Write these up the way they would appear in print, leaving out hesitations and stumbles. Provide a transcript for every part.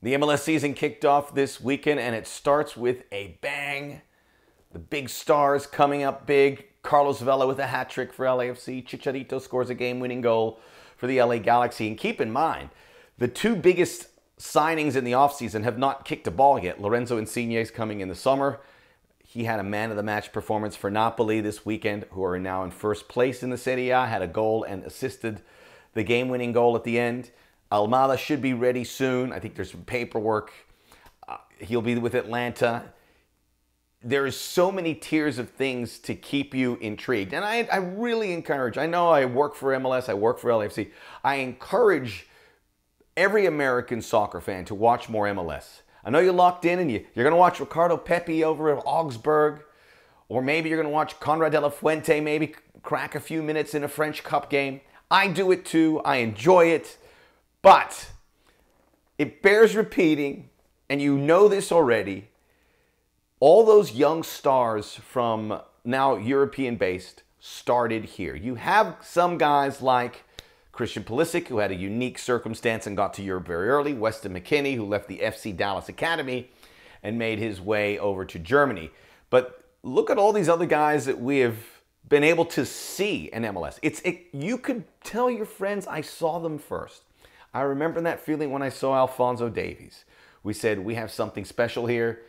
The MLS season kicked off this weekend, and it starts with a bang. The big stars coming up big. Carlos Vela with a hat trick for LAFC. Chicharito scores a game-winning goal for the LA Galaxy. And keep in mind, the two biggest signings in the offseason have not kicked a ball yet. Lorenzo Encinia is coming in the summer. He had a man-of-the-match performance for Napoli this weekend, who are now in first place in the Serie A, had a goal and assisted the game-winning goal at the end. Almada should be ready soon. I think there's some paperwork. He'll be with Atlanta. There is so many tiers of things to keep you intrigued. And I really encourage, I know I work for MLS, I work for LAFC. I encourage every American soccer fan to watch more MLS. I know you're locked in and you're going to watch Ricardo Pepi over at Augsburg. Or maybe you're going to watch Conrad de la Fuente maybe crack a few minutes in a French Cup game. I do it too. I enjoy it. But it bears repeating, and you know this already, all those young stars from now European-based started here. You have some guys like Christian Pulisic, who had a unique circumstance and got to Europe very early. Weston McKennie, who left the FC Dallas Academy and made his way over to Germany. But look at all these other guys that we have been able to see in MLS. You could tell your friends, I saw them first. I remember that feeling when I saw Alphonso Davies. We said, we have something special here.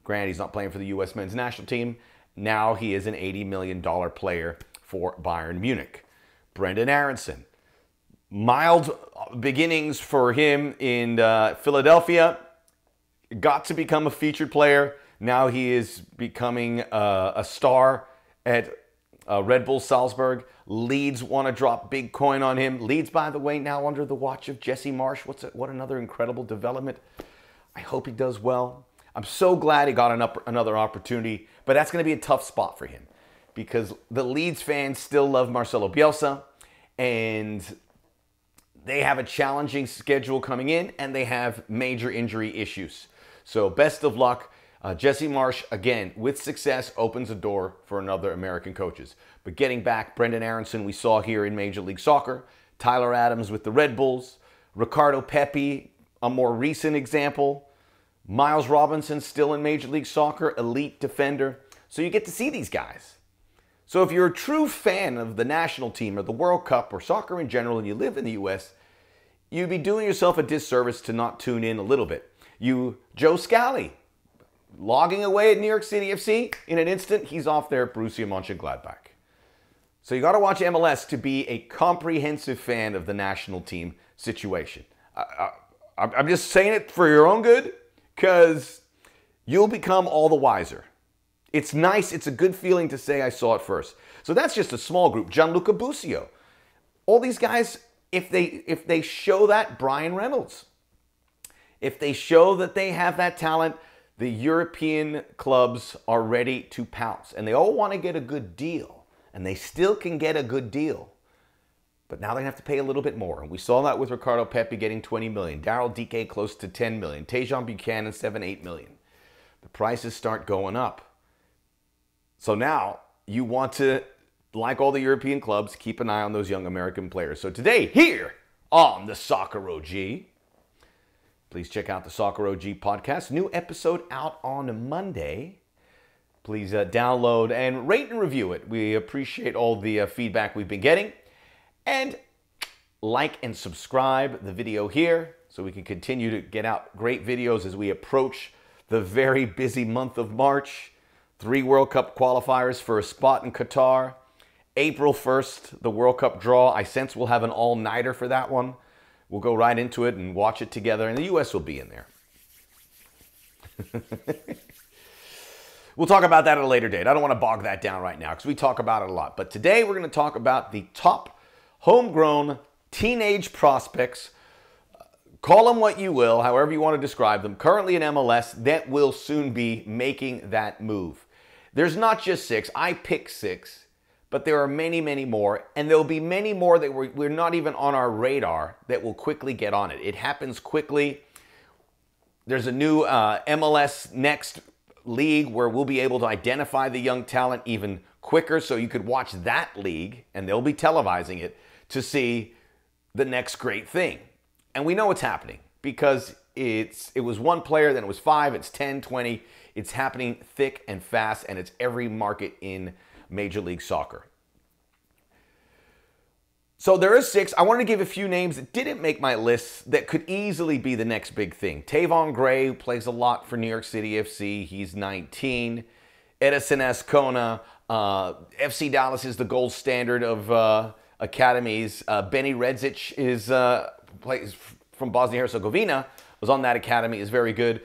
Granted, he's not playing for the U.S. men's national team. Now he is an $80 million player for Bayern Munich. Brendan Aaronson. Mild beginnings for him in Philadelphia. Got to become a featured player. Now he is becoming a star at Red Bull Salzburg. Leeds want to drop big coin on him. Leeds, by the way, now under the watch of Jesse Marsh. What another incredible development. I hope he does well. I'm so glad he got another opportunity, but that's going to be a tough spot for him because the Leeds fans still love Marcelo Bielsa, and they have a challenging schedule coming in, and they have major injury issues. So best of luck. Jesse Marsh, again, with success, opens a door for another American coaches. But getting back, Brendan Aaronson we saw here in Major League Soccer. Tyler Adams with the Red Bulls. Ricardo Pepi, a more recent example. Miles Robinson still in Major League Soccer, elite defender. So you get to see these guys. So if you're a true fan of the national team or the World Cup or soccer in general and you live in the U.S., you'd be doing yourself a disservice to not tune in a little bit. Joe Scally, logging away at New York City FC, in an instant, he's off there at Borussia Mönchengladbach. So you got to watch MLS to be a comprehensive fan of the national team situation. I'm just saying it for your own good, because you'll become all the wiser. It's nice. It's a good feeling to say I saw it first. So that's just a small group. Gianluca Busio. All these guys, if they show that, Brian Reynolds. If they show that they have that talent, the European clubs are ready to pounce. And they all want to get a good deal. And they still can get a good deal. But now they have to pay a little bit more. And we saw that with Ricardo Pepi getting $20 million. Daryl Dike close to $10 million. Tajon Buchanan, $7-8 million. The prices start going up. So now you want to, like all the European clubs, keep an eye on those young American players. So today, here on the Soccer OG, please check out the Soccer OG podcast. New episode out on Monday. Please download and rate and review it. We appreciate all the feedback we've been getting. And like and subscribe the video here so we can continue to get out great videos as we approach the very busy month of March. 3 World Cup qualifiers for a spot in Qatar. April 1st, the World Cup draw. I sense we'll have an all-nighter for that one. We'll go right into it and watch it together, and the U.S. will be in there. We'll talk about that at a later date. I don't want to bog that down right now because we talk about it a lot. But today we're going to talk about the top homegrown teenage prospects. Call them what you will, however you want to describe them, currently in MLS, that will soon be making that move. There's not just 6. I picked 6, but there are many, many more, and there'll be many more that we're not even on our radar that will quickly get on it. It happens quickly. There's a new MLS Next league where we'll be able to identify the young talent even quicker, so you could watch that league, and they'll be televising it, to see the next great thing. And we know it's happening because it was one player, then it was 5, it's 10, 20. It's happening thick and fast, and it's every market in Major League Soccer. So there is 6. I wanted to give a few names that didn't make my list that could easily be the next big thing. Tavon Gray, who plays a lot for New York City FC. He's 19. Edison Ascona. FC Dallas is the gold standard of academies. Benny Redzic plays from Bosnia-Herzegovina. Was on that academy. Is very good.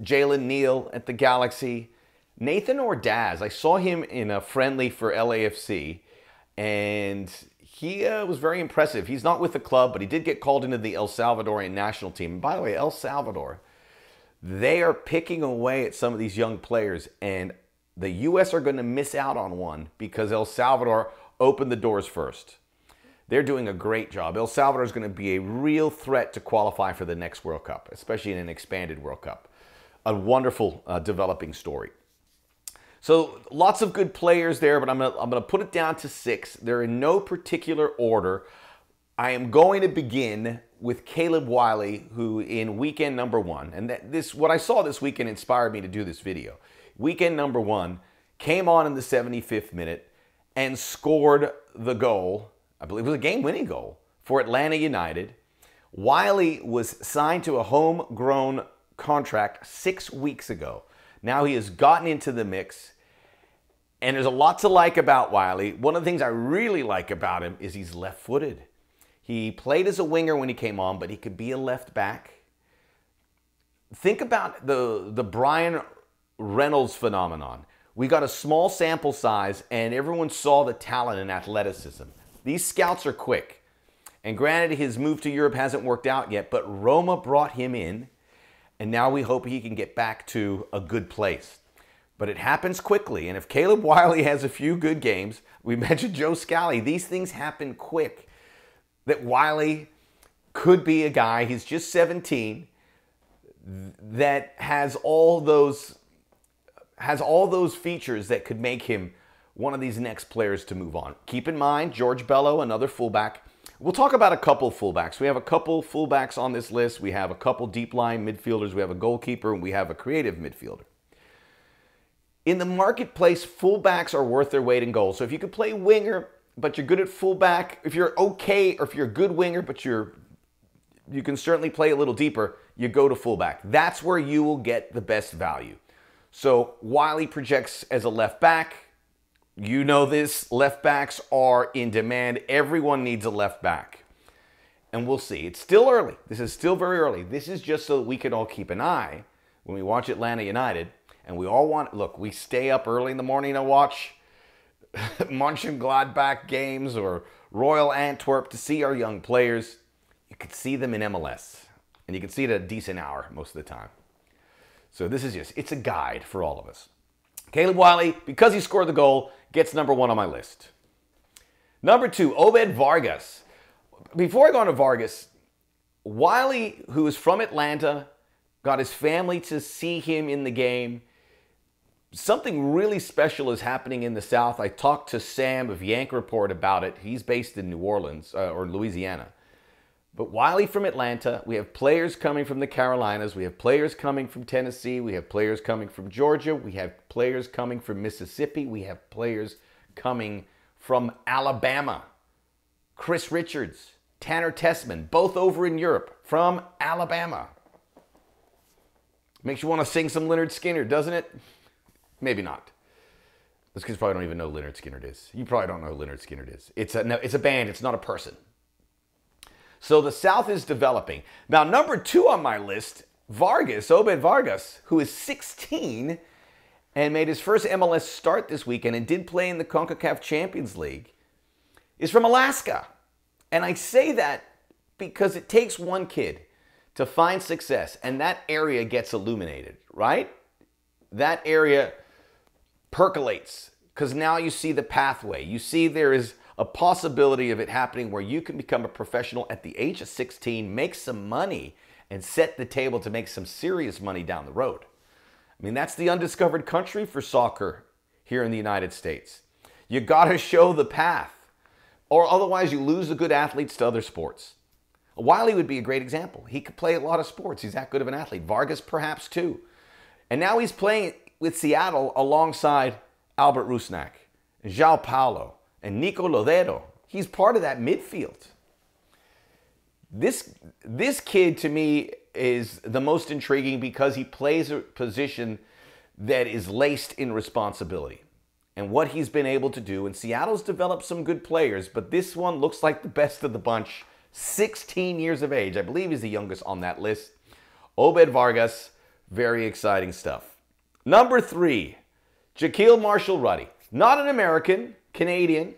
Jalen Neal at the Galaxy. Nathan Ordaz. I saw him in a friendly for LAFC, and he was very impressive. He's not with the club, but he did get called into the El Salvadorian national team. And by the way, El Salvador, they are picking away at some of these young players, and the U.S. are going to miss out on one because El Salvador opened the doors first. They're doing a great job. El Salvador is going to be a real threat to qualify for the next World Cup, especially in an expanded World Cup. A wonderful developing story. So lots of good players there, but I'm gonna put it down to 6. They're in no particular order. I am going to begin with Caleb Wiley, who in weekend number 1, and what I saw this weekend inspired me to do this video. Weekend number 1, came on in the 75th minute and scored the goal. I believe it was a game-winning goal for Atlanta United. Wiley was signed to a homegrown contract 6 weeks ago. Now he has gotten into the mix, and there's a lot to like about Wiley. One of the things I really like about him is he's left-footed. He played as a winger when he came on, but he could be a left back. Think about the Brian Reynolds phenomenon. We got a small sample size, and everyone saw the talent and athleticism. These scouts are quick. And granted, his move to Europe hasn't worked out yet, but Roma brought him in, and now we hope he can get back to a good place. But it happens quickly, and if Caleb Wiley has a few good games, we mentioned Joe Scally, these things happen quick. That Wiley could be a guy, he's just 17, that has all those features that could make him one of these next players to move on. Keep in mind, George Bellow, another fullback. We'll talk about a couple fullbacks. We have a couple fullbacks on this list. We have a couple deep line midfielders. We have a goalkeeper, and we have a creative midfielder. In the marketplace, fullbacks are worth their weight in gold. So if you could play winger, but you're good at fullback, if you're okay, or if you're a good winger, but you can certainly play a little deeper, you go to fullback. That's where you will get the best value. So Wiley projects as a left back. You know this, left backs are in demand. Everyone needs a left back. And we'll see. It's still early. This is still very early. This is just so that we can all keep an eye when we watch Atlanta United. And we all want, look, we stay up early in the morning to watch Mönchengladbach games or Royal Antwerp to see our young players. You can see them in MLS. And you can see it at a decent hour most of the time. So this is it's a guide for all of us. Caleb Wiley, because he scored the goal, gets number 1 on my list. Number 2, Obed Vargas. Before I go on to Vargas, Wiley, who is from Atlanta, got his family to see him in the game. Something really special is happening in the South. I talked to Sam of Yank Report about it. He's based in New Orleans, or Louisiana. But Wiley from Atlanta, we have players coming from the Carolinas, we have players coming from Tennessee, we have players coming from Georgia, we have players coming from Mississippi, we have players coming from Alabama. Chris Richards, Tanner Tessman, both over in Europe from Alabama. Makes you want to sing some Lynyrd Skynyrd, doesn't it? Maybe not. Those kids probably don't even know who Lynyrd Skynyrd is. You probably don't know who Lynyrd Skynyrd is. It's a band, it's not a person. So the South is developing. Now, number 2 on my list, Vargas, Obed Vargas, who is 16 and made his first MLS start this weekend and did play in the CONCACAF Champions League, is from Alaska. And I say that because it takes one kid to find success, and that area gets illuminated, right? That area percolates, because now you see the pathway. You see there is a possibility of it happening where you can become a professional at the age of 16, make some money, and set the table to make some serious money down the road. I mean, that's the undiscovered country for soccer here in the United States. You got to show the path, or otherwise you lose the good athletes to other sports. Wiley would be a great example. He could play a lot of sports. He's that good of an athlete. Vargas perhaps too. And now he's playing with Seattle alongside Albert Rusnak, João Paulo, and Nico Lodeiro. He's part of that midfield. This kid to me is the most intriguing because he plays a position that is laced in responsibility. And what he's been able to do, and Seattle's developed some good players, but this one looks like the best of the bunch. 16 years of age. I believe he's the youngest on that list. Obed Vargas, very exciting stuff. Number 3, Shaquille Marshall Ruddy. Not an American, Canadian,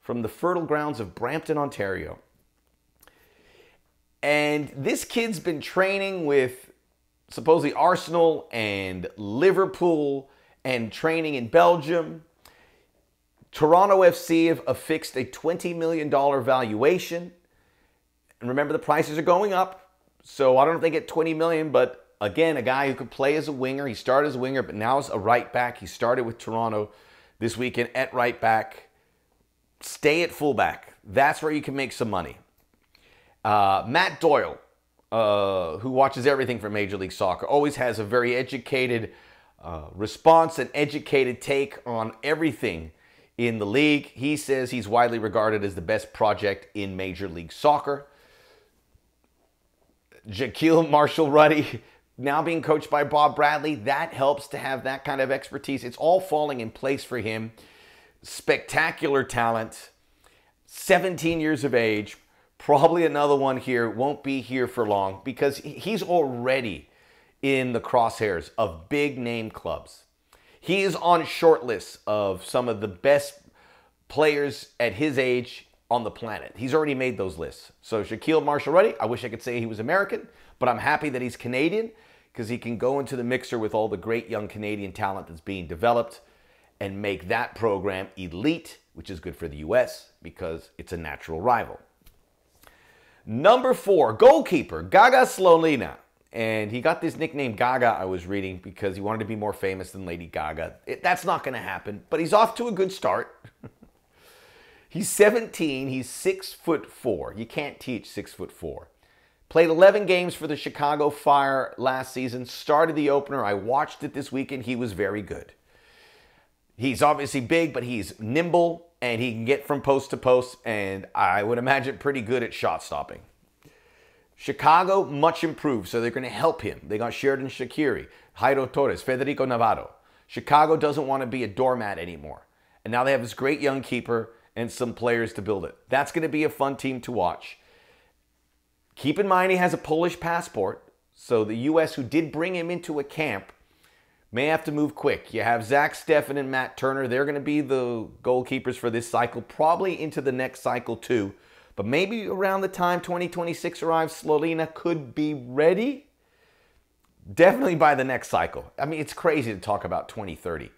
from the fertile grounds of Brampton, Ontario. And this kid's been training with supposedly Arsenal and Liverpool and training in Belgium. Toronto FC have affixed a $20 million valuation. And remember, the prices are going up. So I don't know if they get $20 million, but again, a guy who could play as a winger. He started as a winger, but now is a right back. He started with Toronto this weekend at right back. Stay at fullback. That's where you can make some money. Matt Doyle, who watches everything from Major League Soccer, always has a very educated response and educated take on everything in the league. He says he's widely regarded as the best project in Major League Soccer. Shaquille Marshall Ruddy, now being coached by Bob Bradley, that helps to have that kind of expertise. It's all falling in place for him. Spectacular talent, 17 years of age, probably another one here, won't be here for long because he's already in the crosshairs of big name clubs. He is on short lists of some of the best players at his age on the planet. He's already made those lists. So Shaquille Marshall Ruddy, I wish I could say he was American, but I'm happy that he's Canadian because he can go into the mixer with all the great young Canadian talent that's being developed and make that program elite, which is good for the U.S. because it's a natural rival. Number 4, goalkeeper, Gaga Slolina. And he got this nickname Gaga, I was reading, because he wanted to be more famous than Lady Gaga. That's not going to happen, but he's off to a good start. He's 17. He's 6'4". You can't teach 6'4". Played 11 games for the Chicago Fire last season. Started the opener. I watched it this weekend. He was very good. He's obviously big, but he's nimble, and he can get from post to post, and I would imagine pretty good at shot stopping. Chicago, much improved, so they're going to help him. They got Sheridan Shaqiri, Jairo Torres, Federico Navarro. Chicago doesn't want to be a doormat anymore. And now they have this great young keeper and some players to build it. That's going to be a fun team to watch. Keep in mind he has a Polish passport, so the U.S., who did bring him into a camp, may have to move quick. You have Zach Steffen and Matt Turner. They're going to be the goalkeepers for this cycle, probably into the next cycle too. But maybe around the time 2026 arrives, Slolina could be ready. Definitely by the next cycle. I mean, it's crazy to talk about 2030.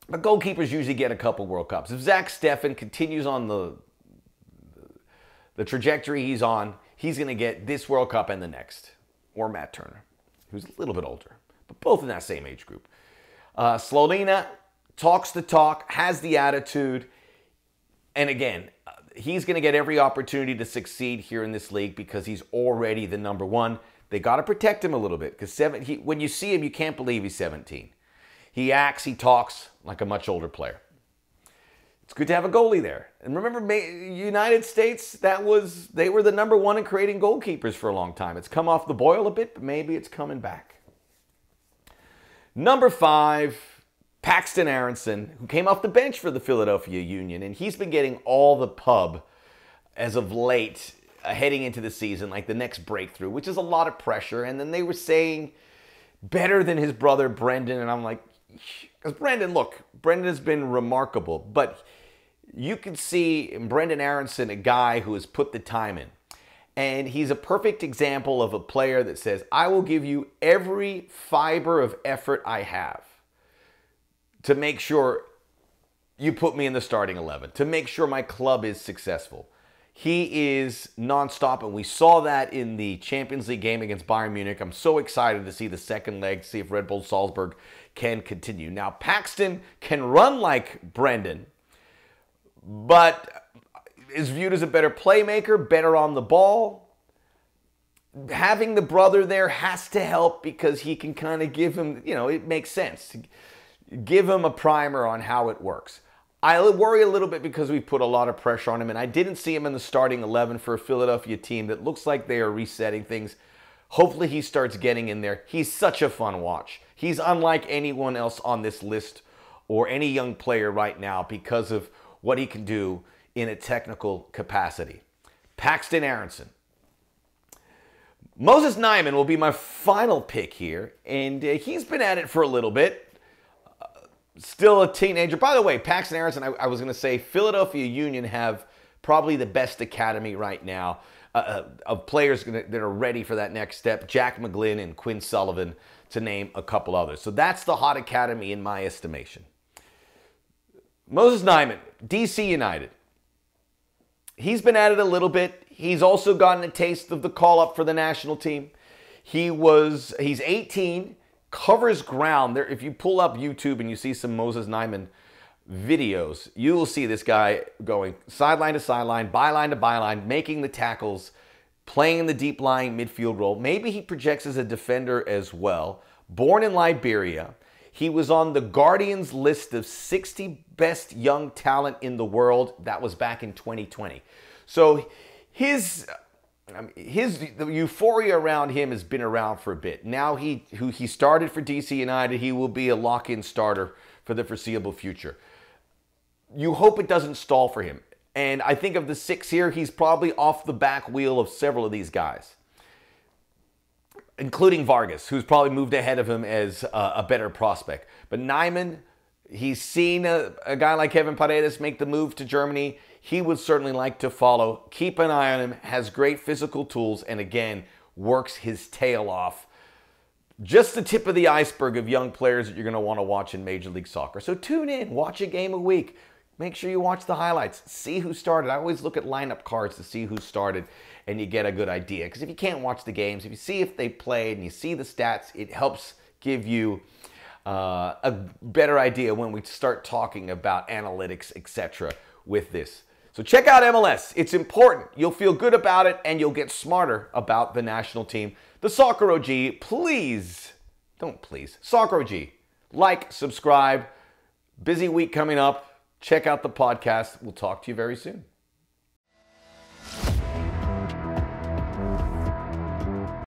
But goalkeepers usually get a couple World Cups. If Zach Steffen continues on the trajectory he's on, he's going to get this World Cup and the next. Or Matt Turner, who's a little bit older, but both in that same age group. Slolina talks the talk, has the attitude, and again, he's going to get every opportunity to succeed here in this league because he's already the number one. They got to protect him a little bit because when you see him, you can't believe he's 17. He acts, he talks like a much older player. It's good to have a goalie there. And remember, United States, they were the number one in creating goalkeepers for a long time. It's come off the boil a bit, but maybe it's coming back. Number 5, Paxton Aronson, who came off the bench for the Philadelphia Union, and he's been getting all the pub as of late, heading into the season, like the next breakthrough, which is a lot of pressure. And then they were saying better than his brother Brendan, and I'm like, because Brendan has been remarkable, but you can see in Brendan Aaronson a guy who has put the time in. And he's a perfect example of a player that says, I will give you every fiber of effort I have to make sure you put me in the starting 11, to make sure my club is successful. He is nonstop, and we saw that in the Champions League game against Bayern Munich. I'm so excited to see the second leg, see if Red Bull Salzburg can continue. Now, Paxton can run like Brendan, but is viewed as a better playmaker, better on the ball. Having the brother there has to help because he can kind of give him, it makes sense. Give him a primer on how it works. I worry a little bit because we put a lot of pressure on him, and I didn't see him in the starting 11 for a Philadelphia team that looks like they are resetting things. Hopefully he starts getting in there. He's such a fun watch. He's unlike anyone else on this list or any young player right now because of what he can do in a technical capacity. Paxton Aronson. Moses Nyman will be my final pick here, and he's been at it for a little bit. Still a teenager. By the way, Paxton Aronson, I was going to say, Philadelphia Union have probably the best academy right now of players that are ready for that next step. Jack McGlynn and Quinn Sullivan, to name a couple others. So that's the hot academy in my estimation. Moses Nyman, DC United. He's been at it a little bit. He's also gotten a taste of the call-up for the national team. He's 18, covers ground. There, if you pull up YouTube and you see some Moses Nyman videos, you will see this guy going sideline to sideline, byline to byline, making the tackles, playing in the deep-lying midfield role. Maybe he projects as a defender as well. Born in Liberia. He was on the Guardian's list of 60 best young talent in the world. That was back in 2020. So the euphoria around him has been around for a bit. Now he started for DC United. He will be a lock-in starter for the foreseeable future. You hope it doesn't stall for him. And I think of the 6 here, he's probably off the back wheel of several of these guys, including Vargas, who's probably moved ahead of him as a better prospect. But Nyman, he's seen a guy like Kevin Paredes make the move to Germany. He would certainly like to follow. Keep an eye on him, has great physical tools, and again, works his tail off. Just the tip of the iceberg of young players that you're going to want to watch in Major League Soccer. So tune in, watch a game a week. Make sure you watch the highlights. See who started. I always look at lineup cards to see who started, and you get a good idea. Because if you can't watch the games, if you see if they played and you see the stats, it helps give you a better idea when we start talking about analytics, etc. with this. So check out MLS. It's important. You'll feel good about it, and you'll get smarter about the national team. The Soccer OG, Soccer OG, like, subscribe. Busy week coming up. Check out the podcast. We'll talk to you very soon.